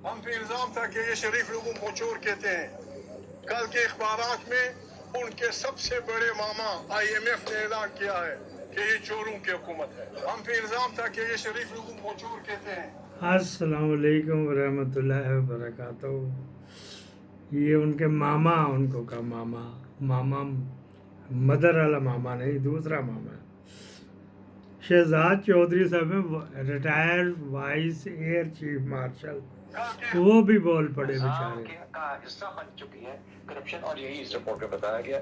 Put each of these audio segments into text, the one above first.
ہم پہ الزام تھا کہ یہ شریف لوگوں کو چور کہتے ہیں. کل کے اخبارات میں ان کے سب سے بڑے ماما IMF نے اعلان کیا ہے کہ یہ چوروں کی حکومت ہے. ہم پہ الزام تھا کہ یہ شریف لوگوں کو چور کہتے ہیں. السلام علیکم ورحمۃ اللہ وبرکاتہ. یہ ان کے ماما ان کو کہا ماما مدر والا ماما نہیں، دوسرا ماما. شہزاد چودھری صاحب ہیں retired vice air chief marshal, وہ بھی بول پڑے بیچارے. کا حصہ بن چکی ہے کرپشن، اور یہی اس رپورٹ میں بتایا گیا.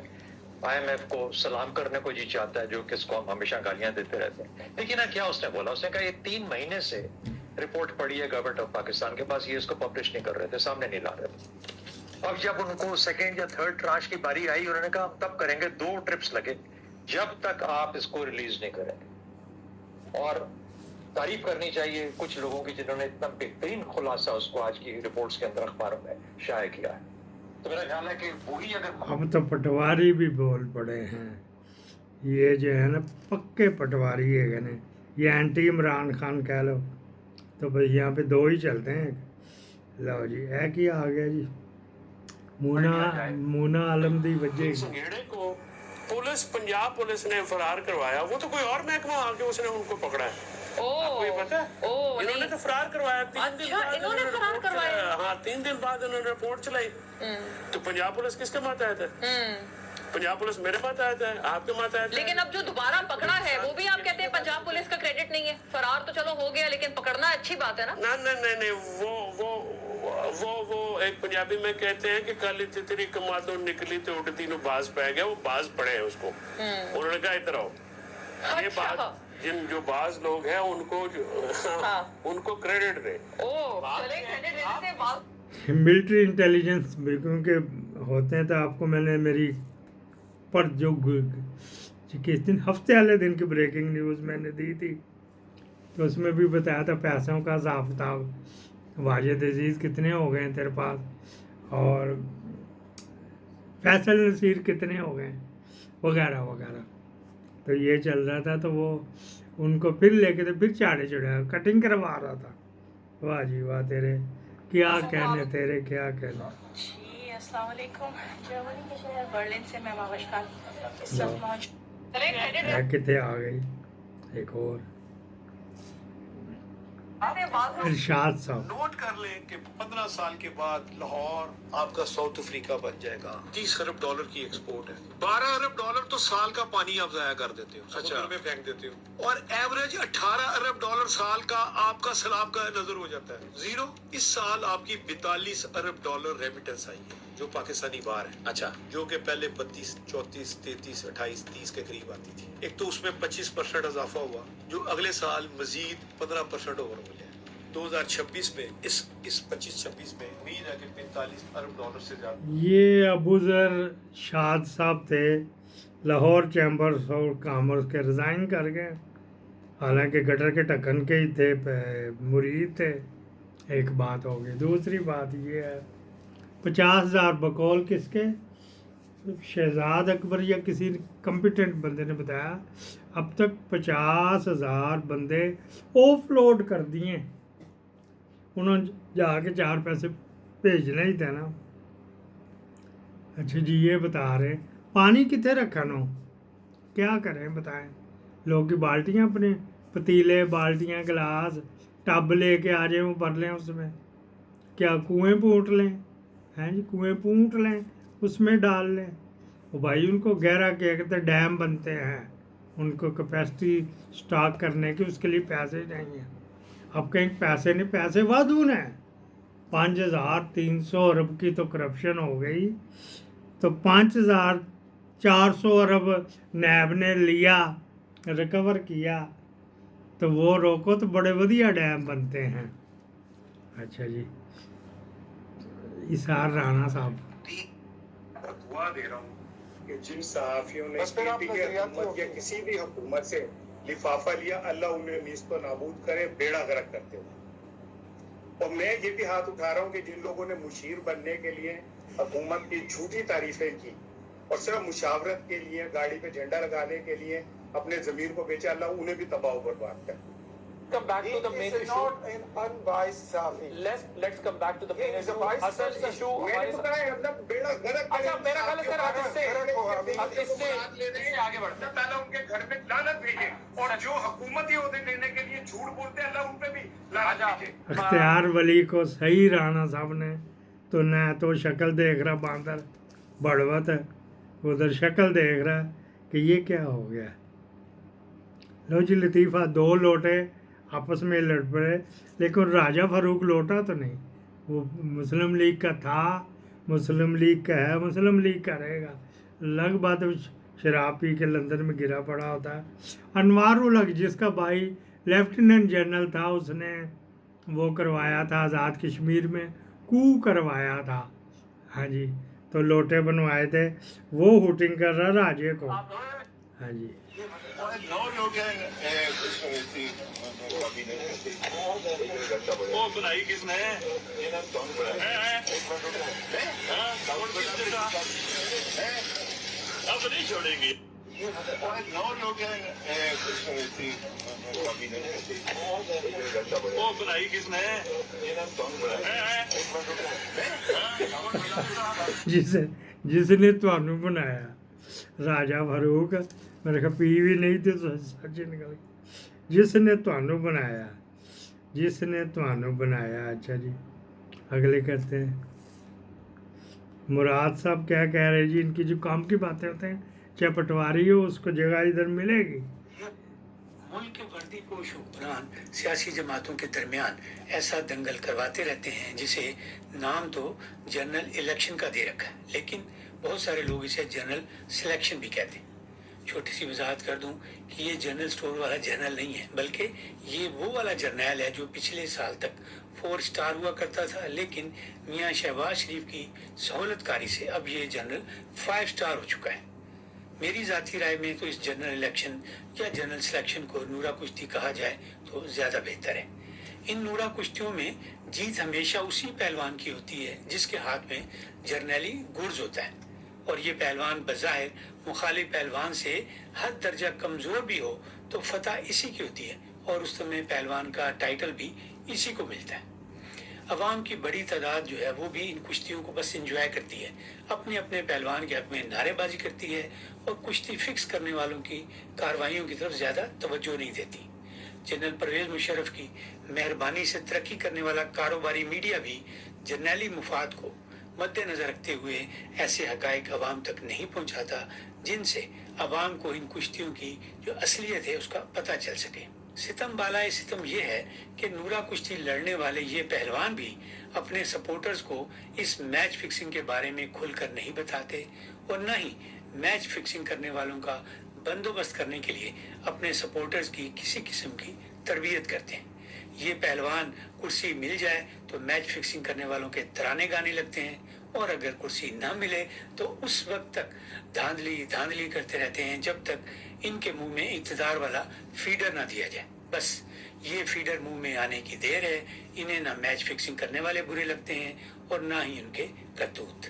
IMF کو سلام کرنے کو جی چاہتا ہے، جو کس کو ہم ہمیشہ گالیاں دیتے رہتے ہیں. لیکن نا کیا اس نے بولا، اس نے کہا یہ 3 مہینے سے رپورٹ پڑی ہے گورنمنٹ آف پاکستان کے پاس، یہ اس کو پبلش نہیں کر رہے تھے، سامنے نہیں لا رہے تھے. اب جب ان کو سیکنڈ یا تھرڈ ٹرانش کی باری آئی، انہوں نے کہا ہم تب کریں گے. 2 ٹرپس لگے جب تک آپ اس کو ریلیز نہیں کریں. اور تعریف کرنی چاہیے کچھ لوگوں کی جنہوں نے اتنا بہترین خلاصہ اس کو آج کی رپورٹس کے اندر اخباروں میں شائع کیا ہے. تو میرا خیال ہے کہ وہی اگر اب تو پٹواری بھی بول پڑے ہیں. یہ جو ہے نا پکے پٹواری ہے نا، یہ اینٹی عمران خان کہہ لو تو بھئی یہاں پہ 2 ہی چلتے ہیں. لو جی ایک ہی آ گیا جی، مونا عالم دی وجہ سنگیڑے کو پنجاب پولیس نے فرار کروایا. وہ تو کوئی اور محکمہ آ کے اس نے ان کو پکڑا ہے. آپ کو یہ پتا ہے انہوں نے تو فرار کروایا. 3 دن بعد انہوں نے فرار کروایا. ہاں 3 دن بعد انہوں نے رپورٹ چلائی. تو پنجاب پولیس کس کے ماتحت ہے؟ پنجاب پولیس میرے ماتحت ہے، آپ کے ماتحت ہے. لیکن اب جو دوبارہ پکڑا ہے وہ بھی آپ کہتے ہیں پنجاب پولیس کا کریڈٹ نہیں ہے. فرار تو چلو ہو گیا، لیکن پکڑنا اچھی بات ہے نا. نہیں وہ ایک پنجابی میں کہتے ہیں کہ کل تیری کمادوں نکلی تو اڑتی نو باز پہ گیا. وہ باز پڑے ہیں اس کو. انہوں نے کہا ادھر آؤ. یہ بات جو بعض لوگ ہیں ان کو کریڈٹ دے. ملٹری انٹیلیجنس کیونکہ ہوتے ہیں تو آپ کو میں نے میری پر جو کس دن ہفتے والے دن کی بریکنگ نیوز میں نے دی تھی تو اس میں بھی بتایا تھا پیسوں کا حساب کتاب. واجد عزیز کتنے ہو گئے ہیں تیرے پاس، اور فیصل نصیر کتنے ہو گئے وغیرہ وغیرہ. تو یہ چل رہا تھا تو وہ ان کو پھر لے کے تو پھر چاڑے چڑھا کٹنگ کروا رہا تھا. واہ جی واہ، تیرے کیا کہنے، تیرے کیا کہنے. جی السلام علیکم. جرمنی کے شہر برلن سے میں مابشکان اس وقت پہنچ. کتنے آ گئی ایک اور ارشاد صاحب. نوٹ کر لیں کہ 15 سال کے بعد لاہور آپ کا ساؤتھ افریقہ بن جائے گا. 30 ارب ڈالر کی ایکسپورٹ ہے. 12 ارب ڈالر تو سال کا پانی آپ ضائع کر دیتے ہو، سمندر میں پھینک دیتے ہو. اور ایوریج 18 ارب ڈالر سال کا آپ کا سیلاب کا نظر ہو جاتا ہے. زیرو. اس سال آپ کی 42 ارب ڈالر ریمیٹنس آئی ہے جو پاکستانی باہر ہے. اچھا، جو کہ پہلے 32 34 33 28 30 کے قریب آتی تھی. ایک تو اس میں 25% اضافہ ہوا جو اگلے سال مزید 15% اوور ہو جائے. 2026 میں اس 25-26 میں امید ہے کہ 45 ارب ڈالر سے زیادہ. یہ ابو ذر شاد صاحب تھے لاہور چیمبرز اور کامرس کے، ریزائن کر گئے. حالانکہ گٹر کے ڈھکن کے ہی تھے، مرید تھے. ایک بات ہوگی. دوسری بات یہ ہے 50,000 بقول کس کے؟ شہزاد اکبر یا کسی کمپیٹنٹ بندے نے بتایا اب تک 50,000 بندے آف لوڈ کر دیے. انہوں جا کے 4 پیسے بھیجنا ہی تھا نا. اچھا جی یہ بتا رہے پانی کتنے رکھا نو، کیا کریں بتائیں. لوگ کی بالٹیاں، اپنے پتیلے بالٹیاں گلاس ٹب لے کے آ جائیں، وہ بھر لیں اس میں. کیا کنویں پونٹ لیں؟ ہیں جی کنویں پونٹ لیں، اس میں ڈال لیں. وہ بھائی ان کو گہرا کیا کہتے ڈیم بنتے ہیں، ان کو کیپیسٹی سٹاک کرنے کی، اس کے لیے پیسے چاہیے. اب کہیں پیسے نہیں، پیسے وادون ہیں. 5,300 ارب کی تو کرپشن ہو گئی، تو 5,400 ارب نیب نے لیا، ریکور کیا. تو وہ روکو تو بڑے ودیا ڈیم بنتے ہیں. اچھا جی اسار رانا صاحب. دعا دے رہا ہوں کہ جن صحافیوں نے حکومت یا کسی بھی حکومت سے لفافہ لیا، اللہ انہیں نیست و نابود کرے، بیڑا غرق کرتے ہو. اور میں یہ بھی ہاتھ اٹھا رہا ہوں کہ جن لوگوں نے مشیر بننے کے لیے حکومت کی جھوٹی تعریفیں کی اور صرف مشاورت کے لیے، گاڑی پہ جھنڈا لگانے کے لیے اپنے ضمیر کو بیچا، اللہ انہیں بھی تباہ و برباد کرے. come back to the main issue. Not an unbiased Safi. Let's come back to the main He is a issue. vice असल president. issue मैंने हमारे तो कहा है, मतलब बेड़ा गर्क अच्छा करें। मेरा ख्याल है सर अब इससे आगे बढ़ते हैं। ताला उनके घर में लानत भेजे और जो हुकूमती ओहदे लेने के लिए झूठ बोलते हैं, अल्लाह उन पे भी लानत भेजे। अख्तियार वली को सही राणा साहब ने तो न तो शक्ल देख रहा बांदर बड़वत है, उधर शक्ल देख रहा कि ये क्या हो गया। लो जी लतीफ़ा, दो लोटे आपस में लड़ पड़े, लेकिन राजा फारूक लोटा तो नहीं, वो मुस्लिम लीग का था, मुस्लिम लीग का है, मुस्लिम लीग का रहेगा। अलग बात है शराब पी के लंदन में गिरा पड़ा होता है। अनवार उल हक जिसका भाई लेफ्टिनेंट जनरल था, उसने वो करवाया था आज़ाद कश्मीर में, कू करवाया था। हाँ जी, तो लोटे बनवाए थे, वो हुटिंग कर रहा राजे को। हाँ जी, 9 लोग हैं वो बनाई किसने? अब नहीं छोड़ेंगे। 9 लोग हैं वो बनाई किसने? जिसने ਤੁਹਾਨੂੰ बनाया राजा फारूक, मेरे ख्याल पी भी नहीं थे तो सच निकल गई। जिसने ਤੁਹਾਨੂੰ बनाया, जिसने ਤੁਹਾਨੂੰ बनाया। अच्छा जी, अगले करते हैं। मुराद साहब क्या कह रहे जी, इनकी जो काम की बातें होते हैं, चाहे पटवारी हो उसको जगह इधर मिलेगी। मुल्क के वर्दी पोश हुक्मरान सियासी जमातों के दरमियान ऐसा दंगल करवाते रहते हैं जिसे नाम तो जनरल इलेक्शन का दे रखा है, लेकिन बहुत सारे लोग इसे जनरल सिलेक्शन भी कहते हैं। छोटी सी वजाहत कर दूं कि ये जनरल स्टोर वाला जर्नल नहीं है, बल्कि ये वो वाला जर्नल है जो पिछले साल तक 4 स्टार हुआ करता था, लेकिन मियां शहबाज शरीफ की सहूलतकारी से अब ये जनरल 5 स्टार हो चुका है। मेरी ज़ाती राय में तो इस जनरल इलेक्शन या जनरल सिलेक्शन को नूरा कुश्ती कहा जाए तो ज़्यादा बेहतर है। इन नूरा कुश्तियों में जीत हमेशा उसी पहलवान की होती है जिसके हाथ में जर्नैली गुर्ज होता है, और ये पहलवान बज़ाहिर मुखालिफ पहलवान से हद दर्जा कमज़ोर भी हो तो फतह इसी की होती है, और उस समय पहलवान का टाइटल भी इसी को मिलता है। अवाम की बड़ी तादाद जो है वो भी इन कुश्तियों को बस इंजॉय करती है, अपने अपने पहलवान के हक में नारेबाजी करती है और कुश्ती फिक्स करने वालों की कार्रवाइयों की तरफ ज़्यादा तवज्जो नहीं देती। जनरल परवेज़ मुशर्रफ की मेहरबानी से तरक्की करने वाला कारोबारी मीडिया भी जर्नैली मुफाद को मद्देनजर रखते हुए ऐसे हकाइक अवाम तक नहीं पहुंचाता जिनसे अवाम को इन कुश्तियों की जो असलियत है उसका पता चल सके। सितम बालाए सितम ये है कि नूरा कुश्ती लड़ने वाले ये पहलवान भी अपने सपोर्टर्स को इस मैच फिक्सिंग के बारे में खुलकर नहीं बताते, और न ही मैच फिक्सिंग करने वालों का बंदोबस्त करने के लिए अपने सपोर्टर्स की किसी किस्म की तरबियत करते हैं। ये पहलवान कुर्सी मिल जाए तो मैच फिक्सिंग करने वालों के तराने गाने लगते हैं, और अगर कुर्सी ना मिले तो उस वक्त तक धांधली करते रहते हैं जब तक इनके मुंह में इक़्तिदार वाला फीडर ना दिया जाए। बस ये फीडर मुंह में आने की देर है। इन्हें ना मैच फिक्सिंग करने वाले बुरे लगते हैं और ना ही उनके करतूत।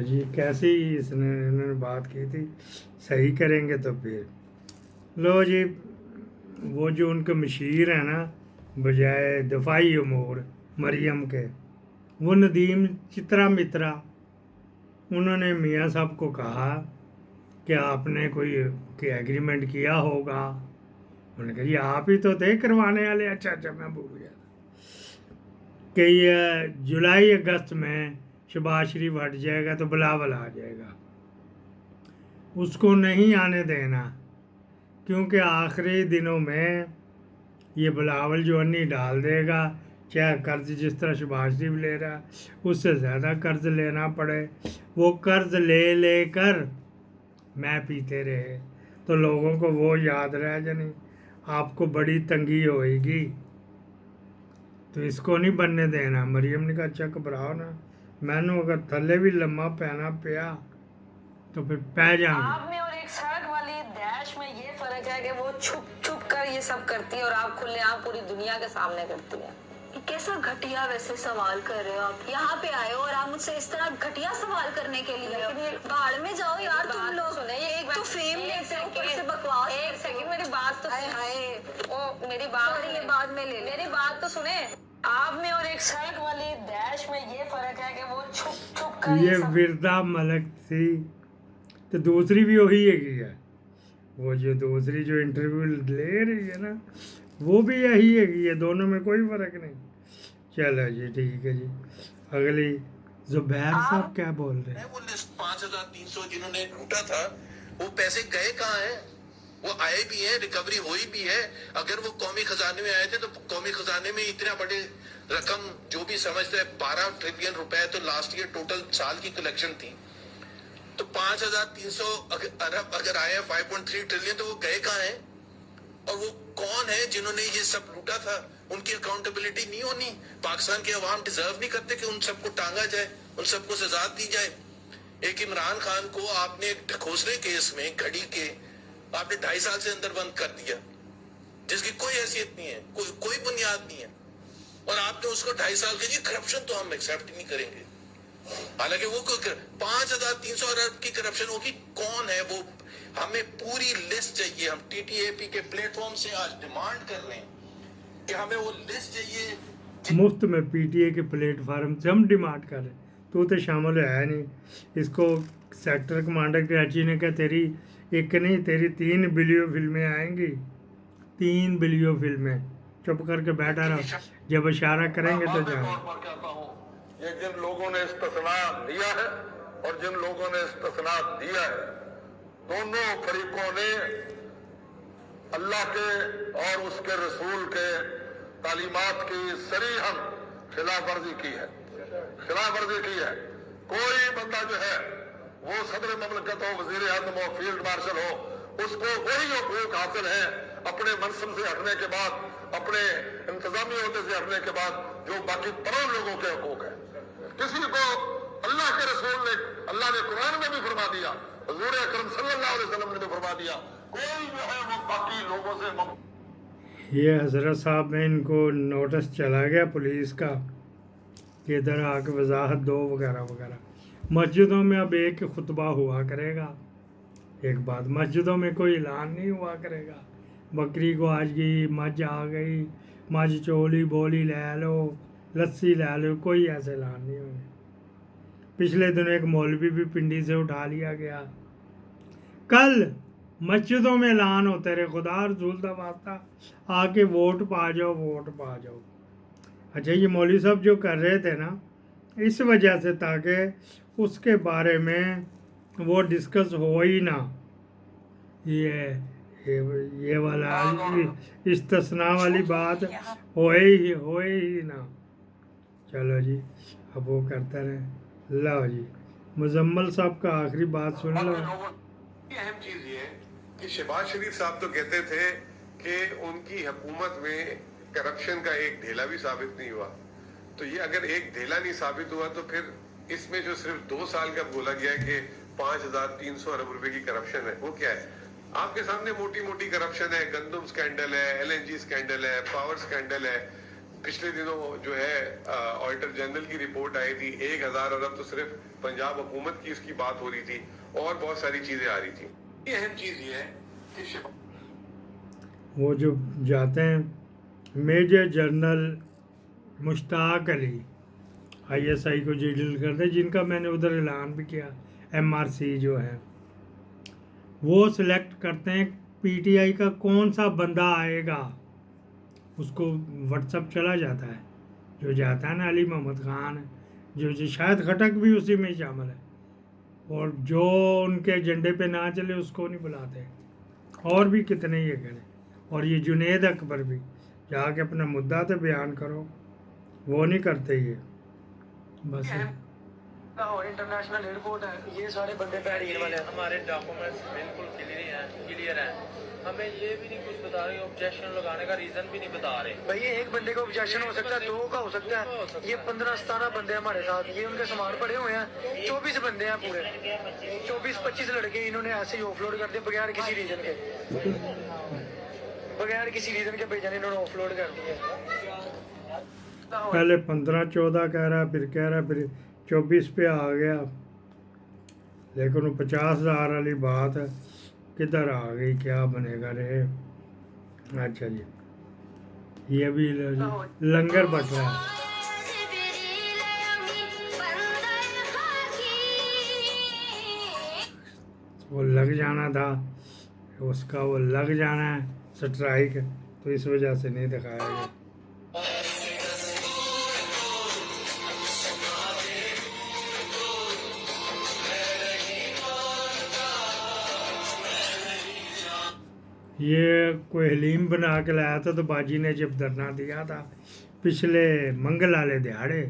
जी कैसी इन्होंने बात की थी, सही करेंगे तो फिर लो जी। वो जो उनके मशीर है ना, बजाय दफाई उमूर मरियम के, वो नदीम चित्रा मित्रा, उन्होंने मियाँ साहब को कहा कि आपने कोई एग्रीमेंट किया होगा। उन्होंने कहा जी आप ही तो थे करवाने वाले। अच्छा मैं भूल गया कि ये जुलाई अगस्त में शहबाज शरीफ हट जाएगा तो बिलावल आ जाएगा, उसको नहीं आने देना, क्योंकि आखिरी दिनों में ये बिलावल जो अन्नी डाल देगा, चाहे कर्ज जिस तरह शहबाज शरीफ ले रहा है उससे ज़्यादा कर्ज लेना पड़े। वो कर्ज ले कर मैं पीते रहे तो लोगों को वो याद रह जानी, आपको बड़ी तंगी होएगी, तो इसको नहीं बनने देना। मरियम ने कहा अच्छा घबराओ ना, मैनू अगर थले भी लम्मा पैना पिया तो फिर पै जाएंगे। आप में और एक सड़क वाली दैश में ये फर्क है कि वो छुप कर ये सब करती है और आप खुलेआम पूरी दुनिया के सामने करती है। कैसा घटिया वैसे सवाल कर रहे हो आप। यहाँ पे आए हो और आप मुझसे इस तरह घटिया सवाल करने के लिए आए हो। भाड़ में जाओ यार तुम लोग। एक तो फेम लेते हो, ऊपर से बकवास। एक सेकंड मेरी बात तो हाय हाय। ओ मेरी बात सॉरी, ये बाद में ले ले। मेरी बात तो सुने। आप में और एक सड़क वाली डैश में ये फर्क है कि वो छुप छुप कर ये सब- विरदा मलक थी तो दूसरी भी वही है। वो जो दूसरी जो इंटरव्यू ले रही है ना, वो भी यही है, दोनों में कोई फर्क नहीं। चलो जी, ठीक है जी। अगली जुबैर साहब क्या बोल रहे हैं? वो लिस्ट 5,300 जिन्होंने लूटा था, वो पैसे गए कहाँ हैं? वो आए भी हैं, रिकवरी हुई भी है। अगर वो कौमी खजाने में आए थे तो कौमी खजाने में इतना बड़े रकम जो भी समझते हैं 12 ट्रिलियन रुपए तो लास्ट ईयर टोटल साल की कलेक्शन थी। तो 5,300 अरब अगर आए हैं 5.3 ट्रिलियन, तो वो गए कहाँ हैं? और वो कौन है जिन्होंने ये सब लूटा था? उनकी अकाउंटेबिलिटी नहीं होनी? पाकिस्तान के अवाम डिजर्व नहीं करते कि उन सबको टांगा जाए, उन सबको सजा दी जाए? एक इमरान खान को आपने एक ढकोसले केस में घड़ी के आपने 2.5 साल से अंदर बंद कर दिया, जिसकी कोई हैसियत नहीं है, कोई बुनियाद नहीं है, और आपने उसको 2.5 साल के लिए करप्शन तो हम एक्सेप्ट नहीं करेंगे। हालांकि वो 5,300 अरब की करप्शन होगी। कौन है वो? हमें पूरी लिस्ट चाहिए। हम TTAP के प्लेटफॉर्म से आज डिमांड कर रहे हैं कि हमें वो लिस्ट चाहिए। मुफ्त में PTA के प्लेटफार्म से हम डिमांड कर रहे हैं। तो शामिल है नहीं। इसको सेक्टर कमांडर कराची ने कहा तेरी एक नहीं तेरी 3 बिलियन फिल्में आएंगी, 3 बिलियन फिल्में। चुप करके बैठा रहा, जब इशारा करेंगे तो जाए। ये जिन लोगों ने इस्तिस्ना लिया है और जिन लोगों ने इस्तिस्ना दिया है, दोनों फरीकों ने अल्लाह के और उसके रसूल के तालीमात की सरीहन खिलाफ वर्जी की है, कोई बंदा जो है वो सदर ममलकत हो, वजीर आज़म हो, फील्ड मार्शल हो, उसको वही हकूक हासिल है अपने मनसब से हटने के बाद, अपने इंतजामी होते से हटने के बाद, जो बाकी तमाम लोगों के हकूक है। किसी को अल्लाह के रसूल ने, अल्लाह ने कुरान में भी फरमा दिया, हुजूर अकरम सल्लल्लाहु अलैहि वसल्लम ने भी फरमा दिया, कोई जो है वो बाकी लोगों से ये हजरत साहब में इनको नोटिस चला गया पुलिस का कि इधर आके वजाहत दो वगैरह वगैरह। मस्जिदों में अब एक खुतबा हुआ करेगा। एक बात, मस्जिदों में कोई ऐलान नहीं हुआ करेगा, बकरी को आज गई, मझ आ गई, मझ चोली बोली ले लो, लस्सी ले लो, कोई ऐसा ऐलान नहीं होगा। पिछले दिनों एक मौलवी भी पिंडी से उठा लिया गया। कल मस्जिदों में ऐलान होते रहे, खुदा रसूल दा वास्ता आके वोट पा जाओ, वोट पा जाओ। अच्छा, ये मौलवी साहब जो कर रहे थे ना, इस वजह से ताकि उसके बारे में वो डिस्कस हो ही ना, ये वाला इस्तिस्ना वाली बात होए ही ना। चलो जी, अब वो करते रहे। लो जी, मुजम्मल साहब का आखिरी बात सुन लो। अहम चीज ये है कि शहबाज शरीफ साहब तो कहते थे कि उनकी हुकूमत में करप्शन का एक ढेला भी साबित नहीं हुआ। तो ये अगर एक ढेला नहीं साबित हुआ तो फिर इसमें जो सिर्फ 2 साल का बोला गया है कि 5,300 अरब रुपए की करप्शन है, वो क्या है? आपके सामने मोटी मोटी करप्शन है, गंदम स्कैंडल है, LNG स्कैंडल है, पावर स्कैंडल है। पिछले दिनों जो है ऑडिटर जनरल की रिपोर्ट आई थी, 1,000 अरब तो सिर्फ पंजाब हुकूमत की इसकी बात हो रही थी, और बहुत सारी चीजें आ रही थी। ये अहम चीज ये है कि वो जो जाते हैं major general Mushtaq Ali ISI को जो डील करते हैं, जिनका मैंने उधर ऐलान भी किया, MRC जो है वो सिलेक्ट करते हैं PTI का कौन सा बंदा आएगा, उसको व्हाट्सअप चला जाता है। जो जाता है ना, अली मोहम्मद खान, जो शायद खटक भी उसी में शामिल है, और जो उनके एजेंडे पे ना चले उसको नहीं बुलाते। और भी कितने ये करें। और ये जुनेद अकबर भी जाके अपना मुद्दा तो बयान करो, वो नहीं करते ये बस। लाहौर इंटरनेशनल एयरपोर्ट है, ये सारे बंदे बैरियर वाले हैं। हमारे डॉक्यूमेंट्स बिल्कुल क्लियर हैं। हमें ये भी नहीं कुछ बता रहे, ऑब्जेक्शन लगाने का रीजन भी नहीं बता रहे। भाई एक बंदे का ऑब्जेक्शन हो सकता है, 2 का हो सकता है। ये 15-17 बंदे हमारे साथ, ये उनके सामान पड़े हुए हैं। 24 बंदे हैं पूरे, 24-25 लड़के इन्होंने ऐसे ही ऑफलोड कर दिए बगैर किसी रीजन के, भेजा इन्होंने ऑफलोड कर दिया। पहले 15-14 कह रहा, फिर कह रहा, फिर 24 पे आ गया, लेकिन वो 50,000 वाली बात किधर आ गई, क्या बनेगा रे। अच्छा जी, ये भी लंगर बट रहा है। वो लग जाना था, उसका वो लग जाना है स्ट्राइक, तो इस वजह से नहीं दिखाया गया। ये कोई हलीम बना के लाया था, तो बाजी ने जब धरना दिया था पिछले मंगल वाले दिहाड़े,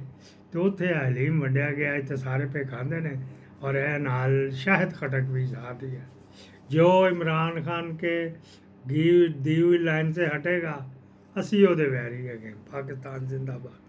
तो उत्थे हलीम वंडिया गया, इतने सारे पे खांदे ने, और यह नाल शाहिद खटक भी साथ ही है। जो इमरान खान के दी हुई लाइन से हटेगा, असी ओदे वैरी है। पाकिस्तान जिंदाबाद।